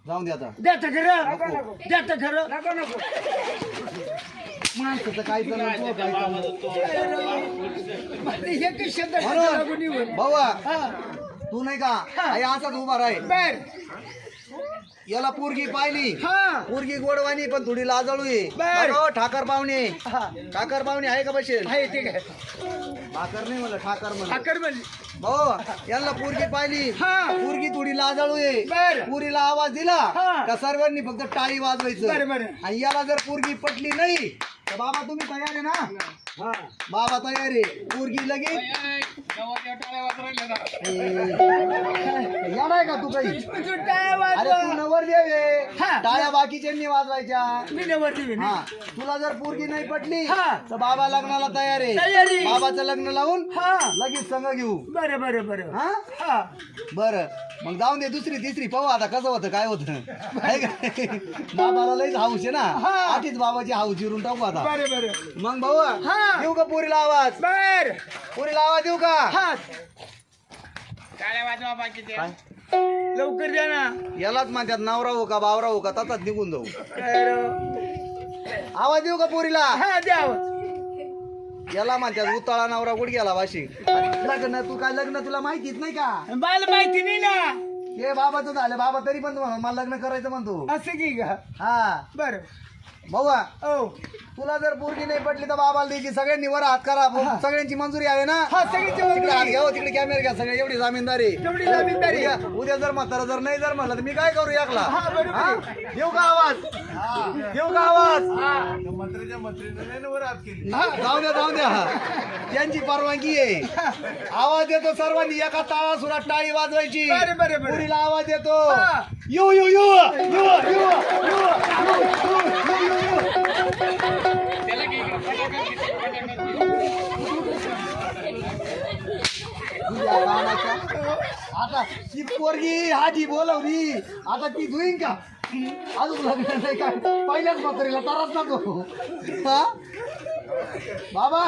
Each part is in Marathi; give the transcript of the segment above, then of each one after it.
जाऊन दे आता. द्याचं खरं द्याचं खरं माणसाचं काय चाललं काय चाललं हे काही शब्द म्हणून भावा तू नाही का आई असाच उभा राहील. बर याला पोरगी पाहिली हा पोरगी गोडवानी पण थोडी लाजळू आहे. बर. बघा, ठाकर पाहुणे हा ठाकर पाहुणे आहे का बसेल? आहे ते काय ठाकर नाही मला ठाकर म्हणलं. साखर म्हणली भाऊ यांना पोरगी पाहिली हा. पोरगी थोडी लाजळू आहे. बर. पुरीला आवाज दिला हा. का सर्वांनी फक्त टाळी बरं, वाजवायचं. बरं. आणि याला जर पोरगी पटली नाही तर बाबा तुम्ही तयार आहे ना? हा बाबा तयार आहे. पोरगी लगेच येणार का तू काही? तू टाळ्या वाजव. अरे तू नवर देवे हा. टाळ्या बाकीच्यांनी वाजवायच्या. मी नवरती बी नाही. हा तुला जर पोरगी नाही पटली हा. तर बाबा लग्नाला तयार आहे. तयारी. बाबाचं लग्न लावून हा लगेच संग घेऊ. बरं बरं बरं हा हा बर मग जाऊन दे दुसरी तिसरी पाहू आता कसं होतं काय होतं आहे का? बाबाला लईच हाऊस आहे ना. हा. आधीच बाबाची हाऊस जिरून टाकू आता. बरं बरं मग भाऊ हा. देऊ का पोरीला आवाज? बर पोरीला आवाज देऊ का? हा टाळ्या वाजवा बाकी ते काय? लवकर द्या ना यालाच म्हणतात नवरा हो का बावरा हो का तसाच निघून जाऊ. तर आवाज देऊ का पोरीला? हा द्या याला म्हणतात उताळा नवरा गुडघ्याला वाशी. लग्न तू काय लग्न तुला माहितीच नाही का? मला माहिती नाही ना हे बाबाचं झालं बाबा तरी पण मला लग्न करायचं म्हणतो. असं की का हा बर भाऊआ हो तुला जर पोरगी नाही पटली तर बाबाला द्यायची. सगळ्यांनी वर हात करा. सगळ्यांची मंजुरी आहे ना? हा सगळी तिकडे हात घ्या हो, तिकडे कॅमेरा घ्या. सगळे एवढी जामीनदारी. तेवढी जबाबदारी उद्या जर म्हातारा जर नाही जर म्हणलं तर मी काय करू एकला? हा, बरोबर. हा? देऊ का आवाज? देऊ का आवाज? हा, जाऊ द्या हा. त्यांची परवानगी आहे. आवाज देतो सर्वांनी एका ताळा सुद्धा टाळी वाजवायची. बरं, बरं, बरं. पुरीला आवाज देतो. हा. You you you you you you त्याला की तुझ्या गाण्याच्या आता ती पोरगी आधी बोलवली आता ती धुईन का? अजून लग्न नाही काय पहिल्याच म्हातारीला ताराच ना तो. हा बाबा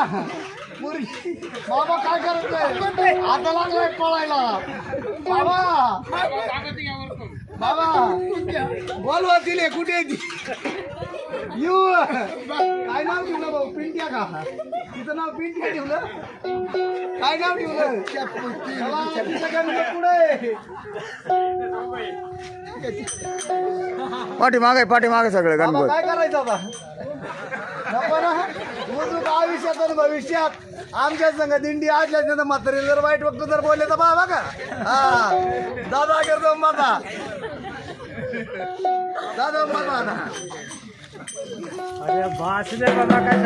पोरगी बाबा काय करतोय? आता लागलाय पळायला. बाबा कागद घ्या वर करून. बाबा बोलवा तिले कुठे ती? यू काय नाव ठेवलं भाऊ? पिंट्या का? तिचं नाव पिंट्या ठेवलं? काय नाव ठेवलं? चला, तिचं गणपत पुढे पाठीमागे सगळं बाबा गणपत. काय करायचं आता? नको ना उजूक आयुष्यात आणि भविष्यात आमच्या संग दिंडी आजल्या नंतर म्हातारी जर वाईट वक्त जर बोलले तर बाबा का? हा दादा करतो माझा दादा माझा ना. अरे भाषणे बाबा काय